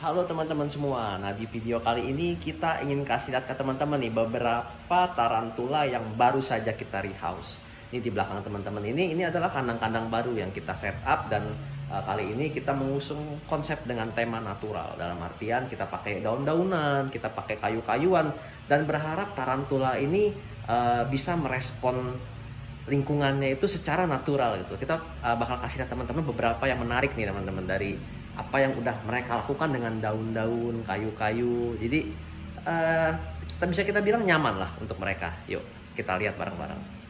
Halo teman-teman semua. Nah, di video kali ini kita ingin kasih lihat ke teman-teman nih beberapa tarantula yang baru saja kita rehouse. Ini di belakang teman-teman ini adalah kandang-kandang baru yang kita set up dan kali ini kita mengusung konsep dengan tema natural. Dalam artian kita pakai daun-daunan, kita pakai kayu-kayuan dan berharap tarantula ini bisa merespon lingkungannya itu secara natural gitu. Kita bakal kasih lihat teman-teman beberapa yang menarik nih teman-teman dari apa yang udah mereka lakukan dengan daun-daun, kayu-kayu. Jadi kita bilang nyaman lah untuk mereka. Yuk kita lihat bareng-bareng.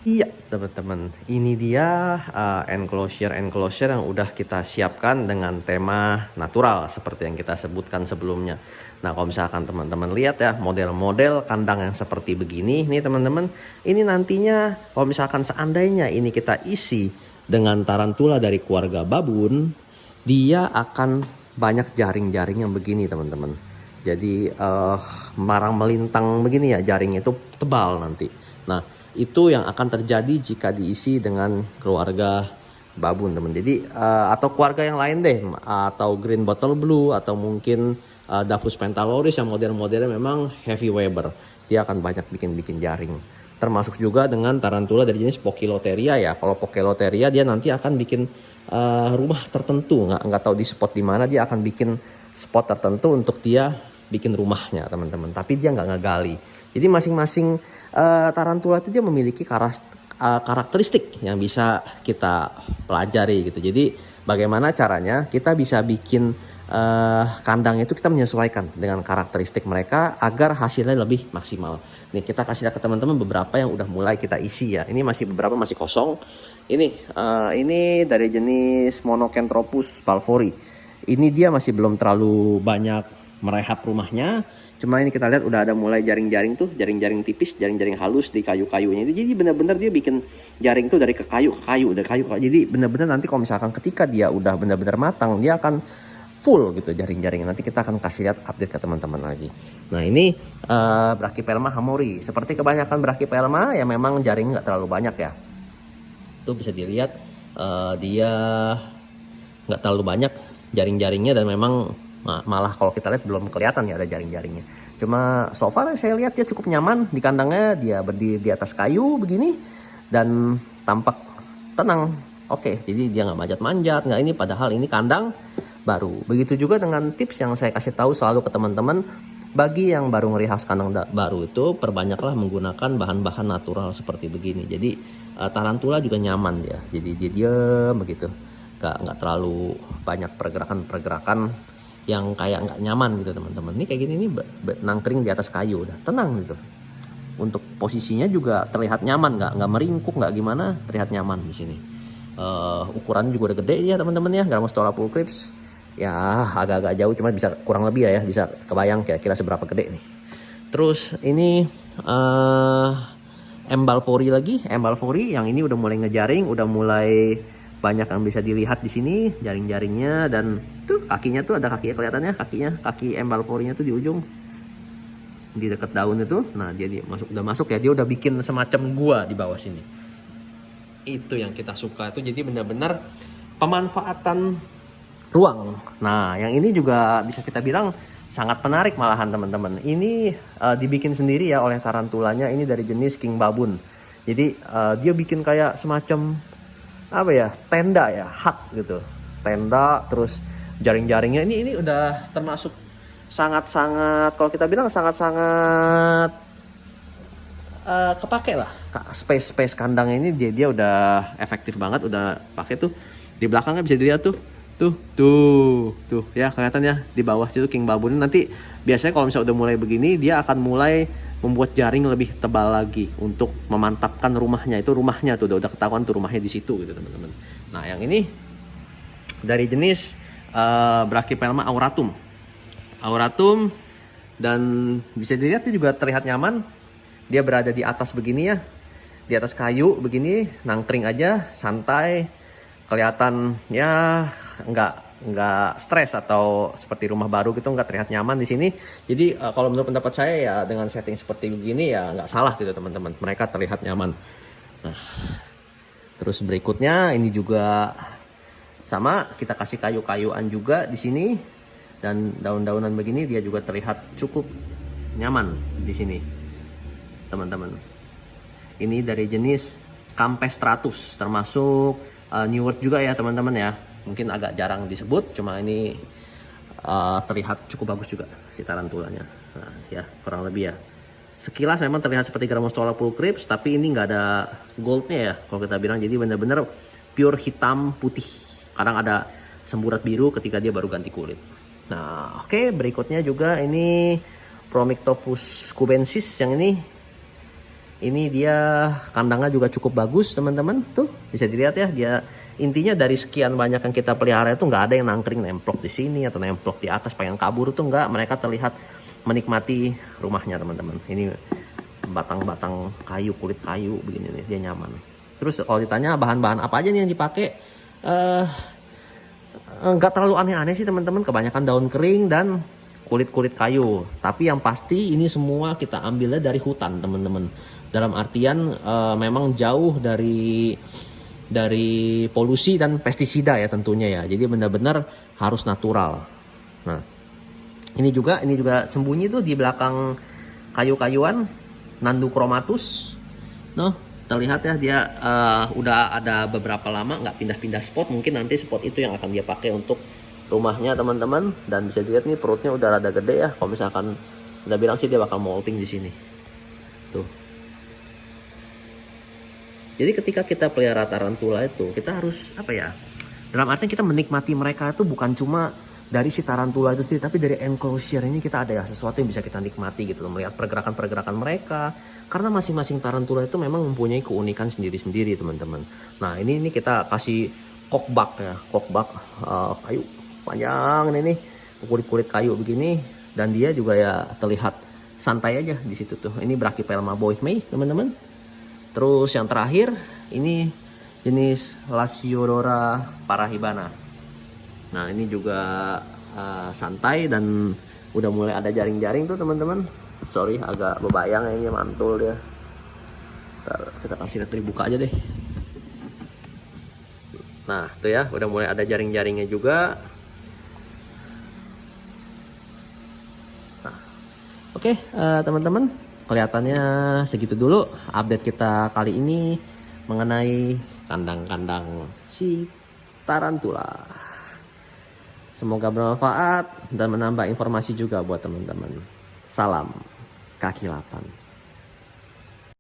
Iya teman-teman, ini dia enclosure yang udah kita siapkan dengan tema natural seperti yang kita sebutkan sebelumnya. Nah, kalau misalkan teman-teman lihat ya model-model kandang yang seperti begini nih teman-teman, ini nantinya kalau misalkan seandainya ini kita isi dengan tarantula dari keluarga babun, dia akan banyak jaring-jaring yang begini teman-teman. Jadi marang melintang begini ya, jaringnya itu tebal nanti. Nah, itu yang akan terjadi jika diisi dengan keluarga babun teman. Jadi atau keluarga yang lain deh, atau green bottle blue, atau mungkin Davus pentaloris yang model-modelnya memang heavy weber. Dia akan banyak bikin jaring. Termasuk juga dengan tarantula dari jenis Poecilotheria ya. Kalau Poecilotheria dia nanti akan bikin rumah tertentu, nggak tahu di spot di mana, dia akan bikin spot tertentu untuk dia bikin rumahnya teman-teman. Tapi dia nggak ngegali. Jadi masing-masing tarantula itu dia memiliki karakteristik yang bisa kita pelajari gitu. Jadi bagaimana caranya kita bisa bikin kandang itu kita menyesuaikan dengan karakteristik mereka agar hasilnya lebih maksimal. Nih kita kasih lihat ke teman-teman beberapa yang udah mulai kita isi ya. Ini beberapa masih kosong. Ini dari jenis Monocanthropus balfouri. Ini dia masih belum terlalu banyak merehab rumahnya. Cuma ini kita lihat udah ada mulai jaring-jaring tuh, jaring-jaring tipis, jaring-jaring halus di kayu-kayunya. Jadi benar-benar dia bikin jaring tuh dari kayu ke kayu. Jadi benar-benar nanti kalau misalkan ketika dia udah benar-benar matang, dia akan full gitu jaring-jaringnya. Nanti kita akan kasih lihat update ke teman-teman lagi. Nah, ini Brachypelma hamori. Seperti kebanyakan Brachypelma ya memang jaring nggak terlalu banyak ya. Itu bisa dilihat dia nggak terlalu banyak jaring-jaringnya dan memang malah kalau kita lihat belum kelihatan ya ada jaring-jaringnya. Cuma so far saya lihat dia cukup nyaman di kandangnya, dia berdiri di atas kayu begini dan tampak tenang. Oke, jadi dia nggak manjat-manjat, nggak ini, padahal ini kandang baru. Begitu juga dengan tips yang saya kasih tahu selalu ke teman-teman, bagi yang baru nge-rehouse kandang baru itu perbanyaklah menggunakan bahan-bahan natural seperti begini. Jadi tarantula juga nyaman ya. Jadi dia diam begitu, nggak terlalu banyak pergerakan yang kayak nggak nyaman gitu teman-teman. Ini kayak gini nih nangkring di atas kayu udah tenang gitu. Untuk posisinya juga terlihat nyaman, nggak meringkuk, nggak gimana, terlihat nyaman di sini. Ukuran juga udah gede ya teman-teman ya, Grammostola pulchrips. Ya agak-agak jauh, cuma bisa kurang lebih ya bisa kebayang kira-kira seberapa gede nih. Terus ini M. balfouri lagi, M. balfouri yang ini udah mulai ngejaring, udah mulai banyak yang bisa dilihat di sini jaring-jaringnya, dan tuh kakinya tuh ada kakinya kelihatannya, kaki M. balfouri-nya tuh di ujung di dekat daun itu. Nah, dia udah masuk ya, dia udah bikin semacam gua di bawah sini. Itu yang kita suka tuh, jadi benar-benar pemanfaatan ruang. Nah, yang ini juga bisa kita bilang sangat menarik malahan teman-teman. Ini dibikin sendiri ya oleh tarantulanya, ini dari jenis king baboon. Jadi dia bikin kayak semacam apa ya, tenda ya, hut gitu, tenda. Terus jaring-jaringnya ini udah termasuk sangat-sangat, kalau kita bilang sangat-sangat kepake lah. Space kandangnya ini dia udah efektif banget, udah pakai tuh. Di belakangnya bisa dilihat tuh ya, kelihatan ya di bawah itu king baboon. Nanti biasanya kalau misalnya udah mulai begini, dia akan mulai membuat jaring lebih tebal lagi untuk memantapkan rumahnya. Itu rumahnya tuh udah ketahuan tuh rumahnya di situ gitu teman-teman. Nah, yang ini dari jenis Brachypelma auratum, dan bisa dilihat dia juga terlihat nyaman. Dia berada di atas begini ya, di atas kayu begini, nangkring aja, santai, kelihatan ya nggak stres atau seperti rumah baru gitu, nggak terlihat nyaman di sini. Jadi kalau menurut pendapat saya ya dengan setting seperti begini ya nggak salah gitu teman-teman, mereka terlihat nyaman. Nah, terus berikutnya ini juga sama, kita kasih kayu-kayuan juga di sini. Dan daun-daunan begini dia juga terlihat cukup nyaman di sini, teman-teman. Ini dari jenis Campestratus, termasuk New World juga ya teman-teman ya. Mungkin agak jarang disebut, cuma ini terlihat cukup bagus juga si tarantulanya. Nah, ya kurang lebih ya. Sekilas memang terlihat seperti Grammostola pulchrips, tapi ini nggak ada goldnya ya kalau kita bilang. Jadi benar-benar pure hitam putih. Kadang ada semburat biru ketika dia baru ganti kulit. Nah, oke, berikutnya juga ini Promictopus cubensis yang ini dia kandangnya juga cukup bagus teman-teman. Tuh bisa dilihat ya, dia intinya dari sekian banyak yang kita pelihara itu nggak ada yang nangkring nemplok di sini atau nemplok di atas pengen kabur tuh nggak. Mereka terlihat menikmati rumahnya teman-teman. Ini batang-batang kayu, kulit kayu begini nih, dia nyaman. Terus kalau ditanya bahan-bahan apa aja nih yang dipakai, nggak terlalu aneh-aneh sih teman-teman. Kebanyakan daun kering dan kulit-kulit kayu. Tapi yang pasti ini semua kita ambilnya dari hutan teman-teman. Dalam artian memang jauh dari polusi dan pestisida ya tentunya ya. Jadi benar-benar harus natural. Nah, ini juga sembunyi tuh di belakang kayu-kayuan Nandukromatus. Noh, terlihat ya dia udah ada beberapa lama nggak pindah-pindah spot. Mungkin nanti spot itu yang akan dia pakai untuk rumahnya teman-teman. Dan bisa dilihat nih perutnya udah rada gede ya. Kalau misalkan udah bilang sih dia bakal molting di sini. Tuh. Jadi ketika kita pelihara tarantula itu kita harus apa ya? Dalam artian kita menikmati mereka itu bukan cuma dari si tarantula itu sendiri, tapi dari enclosure ini kita ada ya sesuatu yang bisa kita nikmati gitu loh, melihat pergerakan-pergerakan mereka. Karena masing-masing tarantula itu memang mempunyai keunikan sendiri-sendiri teman-teman. Nah ini kita kasih kokbak ya, kokbak kayu panjang ini kulit-kulit kayu begini, dan dia juga ya terlihat santai aja di situ tuh. Ini Brachypelma boehmei teman-teman. Terus yang terakhir ini jenis Lasiodora parahibana. Nah ini juga santai dan udah mulai ada jaring-jaring tuh teman-teman. Sorry agak bebayang ini mantul dia. Kita kasih lihat dibuka aja deh. Nah tuh ya udah mulai ada jaring-jaringnya juga. Nah, oke teman-teman, kelihatannya segitu dulu update kita kali ini mengenai kandang-kandang si tarantula. Semoga bermanfaat dan menambah informasi juga buat teman-teman. Salam kaki 8.